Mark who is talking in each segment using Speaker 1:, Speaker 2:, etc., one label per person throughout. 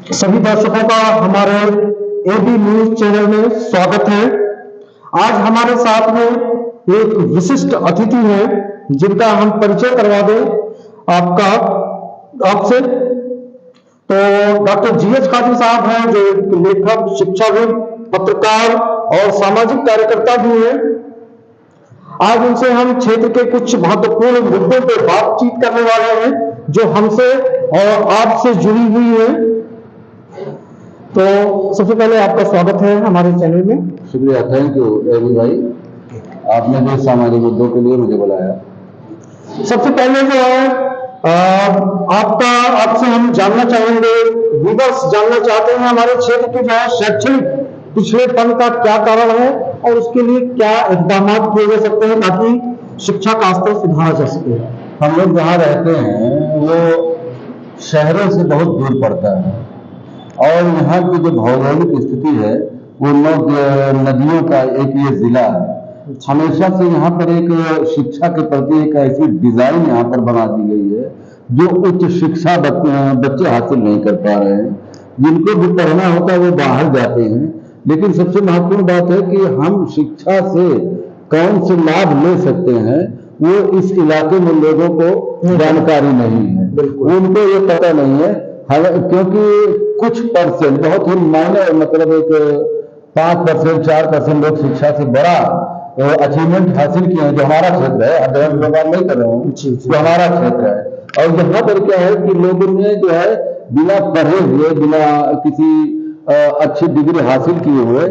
Speaker 1: सभी दर्शकों का हमारे एबी न्यूज चैनल में स्वागत है। आज हमारे साथ में एक विशिष्ट अतिथि हैं जिनका हम परिचय करवा दें आपका आपसे। तो डॉक्टर जीएच काजी साहब हैं जो एक लेखक, शिक्षाविद, पत्रकार और सामाजिक कार्यकर्ता भी हैं। आज उनसे हम क्षेत्र के कुछ महत्वपूर्ण मुद्दों पर बातचीत करने वाले हैं जो हमसे और आपसे जुड़ी हुई है। तो सबसे पहले आपका स्वागत है हमारे चैनल में।
Speaker 2: शुक्रिया, थैंक यू एबी भाई, आपने जो सामाजिक मुद्दों के लिए मुझे बुलाया।
Speaker 1: सबसे पहले जो है आपसे हम जानना चाहेंगे, व्यूअर्स जानना चाहते हैं हमारे क्षेत्र के जो है शैक्षणिक पिछड़ेपन का क्या कारण है और उसके लिए क्या इकदाम किए जा सकते हैं ताकि शिक्षा का स्तर सुधारा जा सके।
Speaker 2: हम लोग जहाँ रहते हैं वो शहरों से बहुत दूर पड़ता है और यहाँ की जो भौगोलिक स्थिति है वो नदियों का एक ये जिला है। हमेशा से यहाँ पर एक शिक्षा के प्रति एक ऐसी डिजाइन यहाँ पर बना दी गई है जो उच्च शिक्षा बच्चे हासिल नहीं कर पा रहे हैं। जिनको भी पढ़ना होता है वो बाहर जाते हैं, लेकिन सबसे महत्वपूर्ण बात है कि हम शिक्षा से कौन से लाभ ले सकते हैं वो इस इलाके में लोगों को जानकारी नहीं है, उनको ये पता नहीं है। क्योंकि कुछ परसेंट, बहुत ही मायने, मतलब एक 5%, 4% लोग शिक्षा से बड़ा अचीवमेंट हासिल किए हैं, जो हमारा क्षेत्र है। अध्ययन व्यवहार नहीं कर रहे हूँ, जो हमारा क्षेत्र है। और यहाँ पर क्या है कि लोगों ने जो है बिना पढ़े हुए, बिना किसी अच्छी डिग्री हासिल किए हुए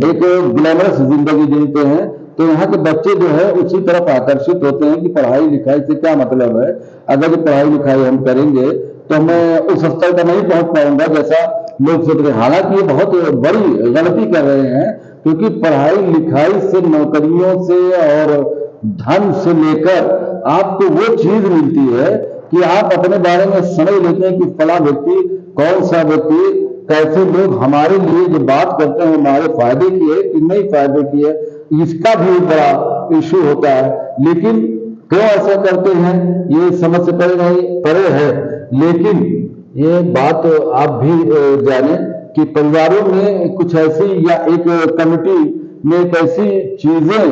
Speaker 2: एक ग्लैमरस जिंदगी जीते हैं। तो यहाँ के बच्चे जो है उसी तरफ आकर्षित होते हैं कि पढ़ाई लिखाई से क्या मतलब है। अगर ये पढ़ाई लिखाई हम करेंगे तो मैं उस स्तर पर नहीं पहुंच पाऊंगा जैसा लोग सोच रहे हैं। हालांकि ये बहुत बड़ी गलती कर रहे हैं, क्योंकि पढ़ाई लिखाई से, नौकरियों से और धन से लेकर आपको वो चीज मिलती है कि आप अपने बारे में समझ लेते हैं कि फला व्यक्ति, कौन सा व्यक्ति, कैसे लोग हमारे लिए जो बात करते हैं हमारे फायदे की है कि नहीं फायदे की है, इसका भी बड़ा इश्यू होता है। लेकिन क्यों ऐसा करते हैं ये समझ से परे है। लेकिन ये बात आप भी जाने कि परिवारों में कुछ ऐसी या एक कमिटी में एक ऐसी चीजें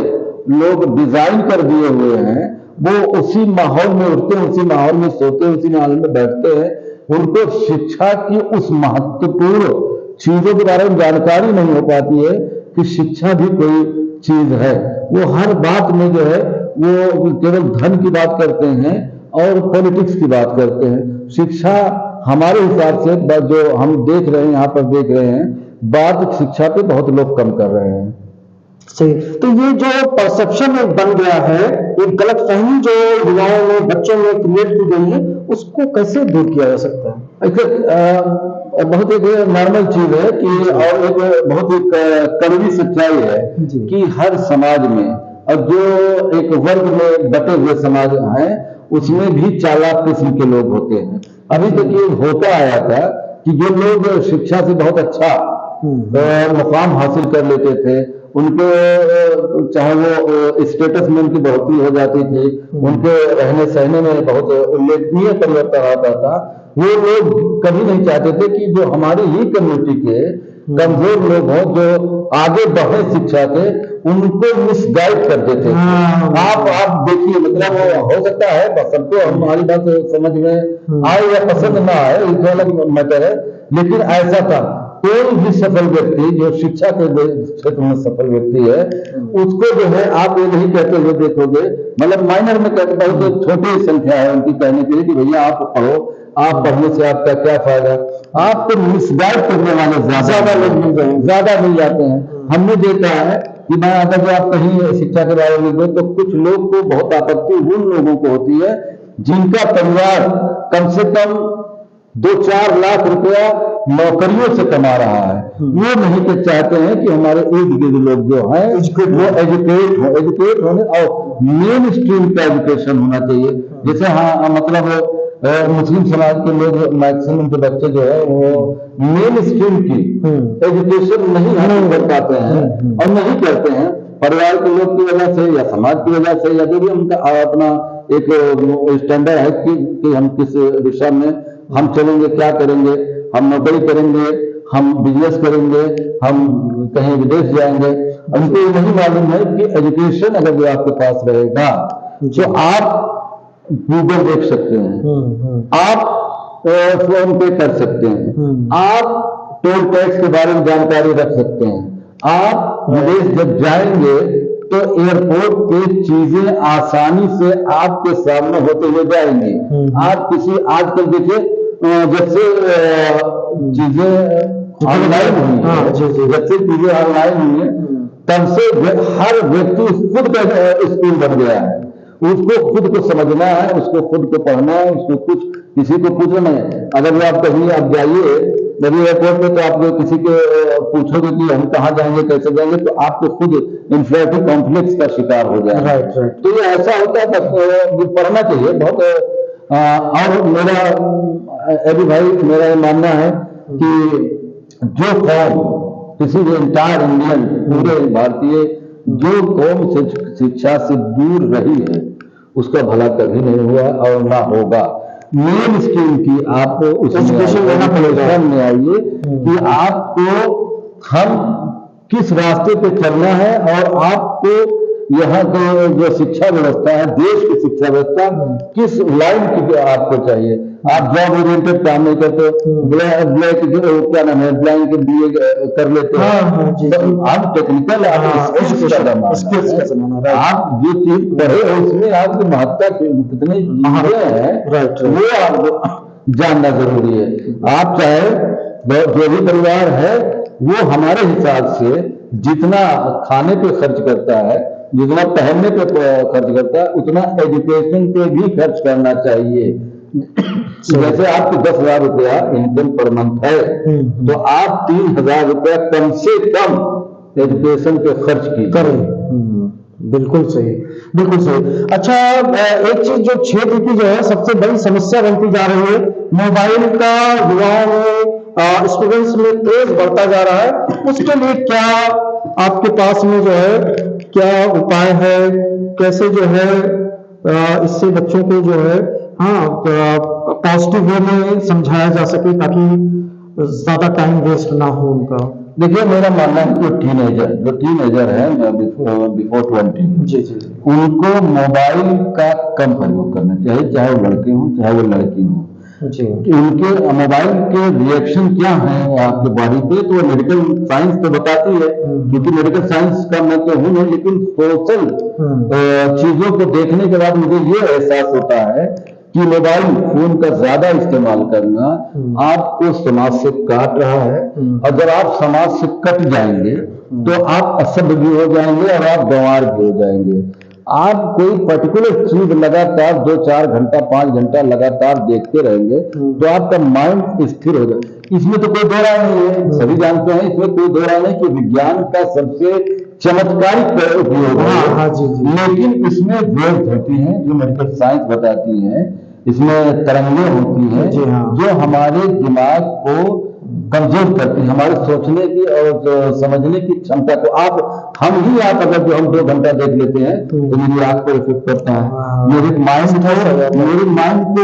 Speaker 2: लोग डिजाइन कर दिए हुए हैं, वो उसी माहौल में उठते हैं, उसी माहौल में सोते हैं, उसी माहौल में बैठते हैं। उनको शिक्षा की उस महत्वपूर्ण चीजों के बारे में जानकारी नहीं हो पाती है कि शिक्षा भी कोई चीज है। वो हर बात में जो है वो केवल धन की बात करते हैं और पॉलिटिक्स की बात करते हैं। शिक्षा हमारे हिसाब से जो हम देख रहे हैं, यहाँ पर देख रहे हैं, बात शिक्षा पे बहुत लोग कम कर रहे हैं।
Speaker 1: सही। तो ये जो परसेप्शन बन गया है, एक गलतफहमी जो युवाओं में, बच्चों में क्रिएट की गई है, उसको कैसे दूर किया जा सकता है?
Speaker 2: बहुत एक नॉर्मल चीज है कि, और एक बहुत ही कड़वी सच्चाई है कि हर समाज में, और जो एक वर्ग में बटे हुए समाज हैं उसमें भी चालाक किस्म के लोग होते हैं। अभी तक ये होता आया था कि जो लोग शिक्षा से बहुत अच्छा मुकाम हासिल कर लेते थे, उनके चाहे वो स्टेटस में उनकी बढ़ोतरी हो जाती थी, उनके रहने सहने में बहुत उल्लेखनीय परिवर्तन आता था। वो लोग कभी नहीं चाहते थे कि जो हमारी ही कम्युनिटी के कमजोर लोग हों, जो आगे बढ़े शिक्षा के, उनको मिसगाइड कर देते थे। आप देखिए, मतलब हो सकता है सबको हमारी बात समझ में आए या पसंद ना आए, एक अलग मैटर है, लेकिन ऐसा था। कोई भी सफल व्यक्ति जो शिक्षा के क्षेत्र में सफल व्यक्ति है, उसको जो है आप ये नहीं कहते हुए देखोगे, मतलब माइनर में कहते, बहुत छोटी संख्या है उनकी कहने के लिए कि भैया आप पढ़ो, आप पढ़ने से आपका क्या फायदा। आपको मिसगाइड करने वाले ज्यादा मिल जाते हैं। हमने देखा है कि मैं अगर आप कहीं शिक्षा के बारे में देखो तो कुछ लोग को बहुत आपत्ति उन लोगों को होती है जिनका परिवार कम से कम 2-4 लाख रुपया नौकरियों से कमा रहा है। वो नहीं तो चाहते हैं कि हमारे इर्द गिर्द लोग जो हैं वो एजुकेट होने और मेन स्ट्रीम का एजुकेशन होना चाहिए। जैसे हाँ, मतलब मुस्लिम समाज के लोग मैक्सिमम के बच्चे जो है वो मेन स्ट्रीम की एजुकेशन नहीं हासिल कर पाते हैं और नहीं करते हैं, परिवार के लोग की वजह से या समाज की वजह से, या जो भी उनका अपना एक स्टैंडर्ड है कि हम किस दिशा में हम चलेंगे, क्या करेंगे। हम नौकरी करेंगे, हम बिजनेस करेंगे, हम कहीं विदेश जाएंगे। उनको ये नहीं मालूम है कि एजुकेशन अगर जो आपके पास रहेगा तो आप गूगल देख सकते हैं, आप फोन पे कर सकते हैं, आप टोल टैक्स के बारे में जानकारी रख सकते हैं, आप विदेश जब जाएंगे तो एयरपोर्ट पे चीजें आसानी से आपके सामने होते हुए जाएंगी। आप किसी आजकल देखिए जब से चीजें ऑनलाइन हुई है, जब से चीजें ऑनलाइन हुई है तब से हर व्यक्ति खुद का स्कूल बन गया है। उसको खुद को समझना है, उसको खुद को पढ़ना है, उसको कुछ किसी को पूछना है। अगर आप कहीं आप जाइए नदी एयरपोर्ट पे तो आप किसी के पूछोगे कि हम कहाँ जाएंगे कैसे जाएंगे तो आपको खुद इंफिनिटी कॉम्प्लेक्स का शिकार हो जाएगा।
Speaker 1: Right right.
Speaker 2: तो ये ऐसा होता है तो पढ़ना चाहिए बहुत। और मेरा अभी भाई मेरा ये मानना है कि जो कौम किसी भी इंटायर इंडियन पूरे भारतीय जो कौम शिक्षा से दूर रही है उसका भला कभी नहीं हुआ और ना होगा। मेन स्कीम की आप उसमें में आइए कि आपको हम किस रास्ते पे चलना है और आपको यहाँ का जो शिक्षा व्यवस्था है, देश की शिक्षा व्यवस्था किस लाइन की आपको चाहिए। आप जॉब ओरिएंटेड काम नहीं करते, ब्लैक क्या नाम है ब्लैंक BA कर लेते हैं, आप टेक्निकल स्किल्स का जमाना, आप जो चीज पढ़े उसमें आपकी महत्ता कितनी है वो आपको जानना जरूरी है। आप चाहे जो भी परिवार है वो हमारे हिसाब से जितना खाने पे खर्च करता है, जितना पहनने पे खर्च करता है, उतना एजुकेशन पे भी खर्च करना चाहिए। जैसे आपको 10,000 रुपया इनकम पर मंथ है तो आप 3,000 रुपया कम से कम एजुकेशन पे खर्च कीजिए।
Speaker 1: बिल्कुल सही, बिल्कुल सही। अच्छा, एक चीज जो क्षेत्र की जो है सबसे बड़ी समस्या बनती जा रही है, मोबाइल का युवाओं में स्टूडेंट्स में क्रेज बढ़ता जा रहा है, उसके लिए क्या आपके पास में जो है क्या उपाय है, कैसे जो है इससे बच्चों को जो है पॉजिटिव वे में समझाया जा सके ताकि ज्यादा टाइम वेस्ट ना हो उनका।
Speaker 2: देखिए मेरा मानना है जो टीनेजर है बिफोर 20
Speaker 1: जी,
Speaker 2: उनको मोबाइल का कम प्रयोग करना चाहिए, चाहे वो लड़के हों चाहे वो लड़की हों। उनके मोबाइल के रिएक्शन क्या है आपके बॉडी पे तो मेडिकल साइंस तो बताती है, क्योंकि मेडिकल साइंस का मैं तो हूं नहीं, लेकिन सोशल चीजों को देखने के बाद मुझे ये एहसास होता है कि मोबाइल फोन का ज्यादा इस्तेमाल करना आपको समाज से काट रहा है, और जब आप समाज से कट जाएंगे तो आप असभ्य भी हो जाएंगे और आप गंवार भी हो जाएंगे। आप कोई पर्टिकुलर चीज लगातार 2-4 घंटा 5 घंटा लगातार देखते रहेंगे तो आपका माइंड स्थिर हो जाए। इसमें तो कोई दो राय नहीं है, सभी जानते हैं, इसमें कोई दो राय नहीं कि विज्ञान का सबसे चमत्कारिक उपयोग है, लेकिन इसमें वेव्स होती हैं जो मेडिकल साइंस बताती है, इसमें तरंगें होती हैं जो हमारे दिमाग को कमजोर करती है, हमारे सोचने की और समझने की क्षमता को। आप अगर जो हम 2 घंटा देख लेते हैं तो मेरी आंख पर इफेक्ट पड़ता है, मेरे माइंड को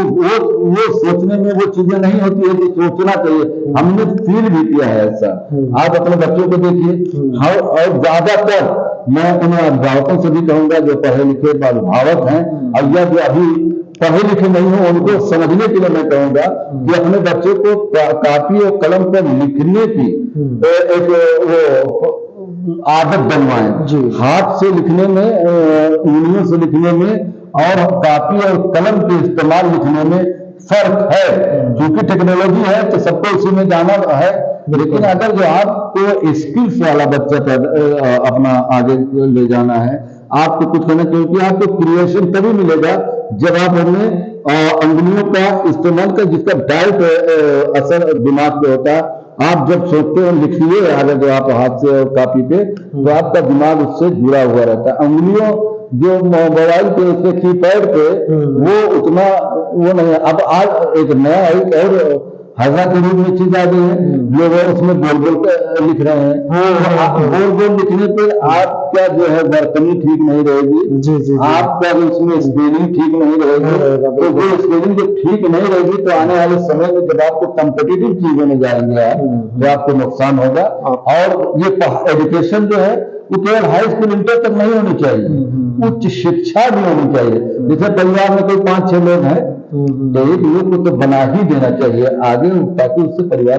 Speaker 2: वो सोचने में वो चीजें नहीं होती है जो सोचना चाहिए। हमने फील भी किया है ऐसा। आप अपने बच्चों को देखिए, और ज्यादातर मैं उन अभिभावकों से भी कहूंगा जो पढ़े लिखे अभिभावक हैं और या जो अभी पढ़े लिखे नहीं हो उनको समझने के लिए मैं कहूंगा कि अपने बच्चे को कापी और कलम पर लिखने की एक वो आदत बनवाएं। हाथ से लिखने में, उंगलियों से लिखने में और कापी और कलम के इस्तेमाल लिखने में फर्क है। क्योंकि टेक्नोलॉजी है तो सबको उसी में जाना है, लेकिन अगर जो आपको स्किल्स वाला बच्चा अपना आगे ले जाना है, आपको कुछ करना, क्योंकि आपको क्रिएशन तभी मिलेगा जब आप अपने अंगुलियों का इस्तेमाल कर, जिसका डायरेक्ट असर दिमाग पे होता है। आप जब सोचते हो लिखिए अगर जो आप हाथ से और कापी पे, तो आपका दिमाग उससे जुड़ा हुआ रहता है। अंगुलियों जो मोबाइल पे कीपैड पे वो उतना वो नहीं है। अब आज एक नया और हजा के रूप में चीज आ गई है, लोग उसमें बोल बोल कर लिख रहे हैं। बोल बोल लिखने पे आपका जो है वर्तनी ठीक नहीं रहेगी,
Speaker 1: जी जी,
Speaker 2: आपका उसमें स्पेलिंग ठीक नहीं रहेगी। तो वो स्पेलिंग जब ठीक नहीं रहेगी तो आने वाले समय में जब आपको कम्पिटिटिव चीजों में जाएंगे आप, तो आपको नुकसान होगा। और ये एजुकेशन जो है वो केवल हाई स्कूल इंटर तक नहीं होनी चाहिए, उच्च शिक्षा भी होनी चाहिए। जैसे परिवार में कोई 5-6 लोग हैं तो एक लोग को तो बना ही देना चाहिए आगे, ताकि उससे परिवार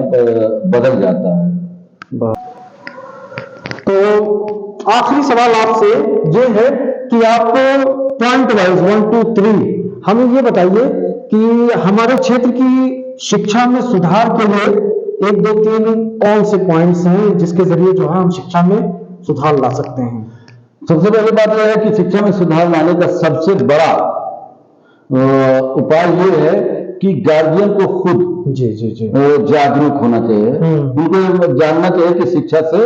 Speaker 2: बदल जाता है।
Speaker 1: तो आखिरी सवाल आपसे ये है कि आपको पॉइंट वाइज 1 2 3 हमें ये बताइए कि हमारे क्षेत्र की शिक्षा में सुधार के लिए 1 2 3 कौन से पॉइंट्स हैं जिसके जरिए जो है हम शिक्षा में सुधार ला सकते हैं।
Speaker 2: सबसे पहली बात यह है कि शिक्षा में सुधार लाने का सबसे बड़ा उपाय ये है कि गार्जियन को खुद
Speaker 1: जी जी जी
Speaker 2: जागरूक होना चाहिए। उनको जानना चाहिए कि शिक्षा से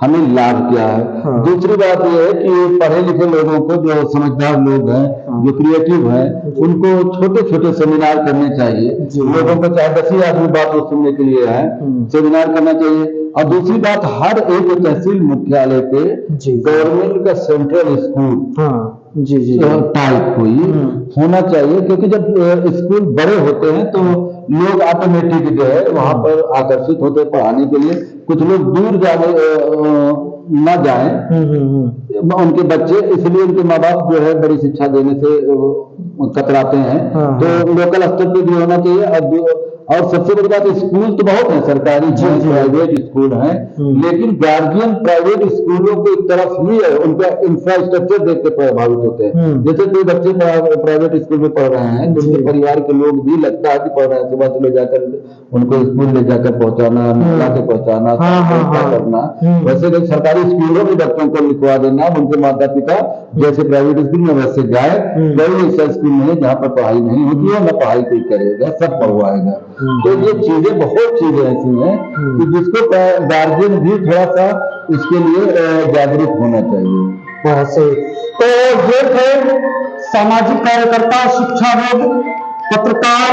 Speaker 2: हमें लाभ क्या है।
Speaker 1: हाँ।
Speaker 2: दूसरी बात यह है कि पढ़े लिखे लोगों को, जो समझदार लोग हैं, जो क्रिएटिव हैं, उनको छोटे छोटे सेमिनार करने चाहिए। लोगों को चाहे 10 ही आदमी बात को सुनने के लिए है, सेमिनार करना चाहिए। और दूसरी बात, हर एक तहसील मुख्यालय पे गवर्नमेंट का सेंट्रल स्कूल
Speaker 1: जी जी
Speaker 2: टाइप कोई होना चाहिए, क्योंकि जब स्कूल बड़े होते हैं तो लोग ऑटोमेटिक जो है वहां पर आकर्षित होते हैं पढ़ाने के लिए। कुछ लोग दूर जाने ना जाएं उनके बच्चे, इसलिए उनके माँ बाप जो है बड़ी शिक्षा देने से कतराते हैं। तो लोकल स्तर पे भी होना चाहिए। और सबसे बड़ी बात, स्कूल तो बहुत है, सरकारी हैं, प्राइवेट स्कूल हैं, लेकिन गार्जियन प्राइवेट स्कूलों को एक तरफ ही है, उनका इंफ्रास्ट्रक्चर देख के प्रभावित होते हैं। जैसे कोई बच्चे प्राइवेट स्कूल में पढ़ रहे हैं, जिनके परिवार के लोग भी लगता है कि पढ़ रहे हैं, सुबह से ले जाकर उनको स्कूल ले जाकर पहुंचाना, मिला के पहुंचाना, करना। वैसे तो सरकारी स्कूलों में बच्चों को लिखवा देना, उनके माता पिता जैसे प्राइवेट स्कूल में वैसे जाए। कोई ऐसा स्कूल नहीं है जहाँ पर पढ़ाई नहीं होती है, न पढ़ाई कोई करेगा, सब पढ़वाएगा। तो ये चीजें, बहुत चीजें ऐसी हैं कि जिसको गार्जियन भी थोड़ा सा इसके लिए जागरूक होना चाहिए।
Speaker 1: बहुत सही। तो ये थे सामाजिक कार्यकर्ता, शिक्षाविद, पत्रकार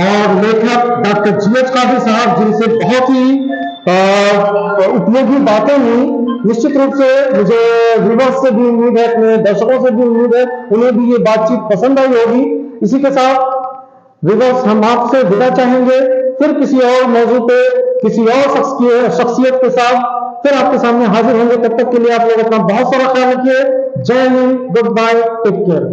Speaker 1: और लेखक डॉक्टर GH कादिर साहब, जिनसे बहुत ही उपयोगी बातें हुई। निश्चित रूप से मुझे व्यूअर्स से भी उम्मीद है, अपने दर्शकों से भी उम्मीद है, उन्हें भी ये बातचीत पसंद आई होगी। इसी के साथ व्यूअर्स, हम आपसे विदा चाहेंगे, फिर किसी और मौजू पे, किसी और शख्सियत के साथ फिर आपके सामने हाजिर होंगे। तब तक के लिए आप लोग अपना बहुत सारा ख्याल रखिए। जय हिंद, गुड बाय, टेक केयर।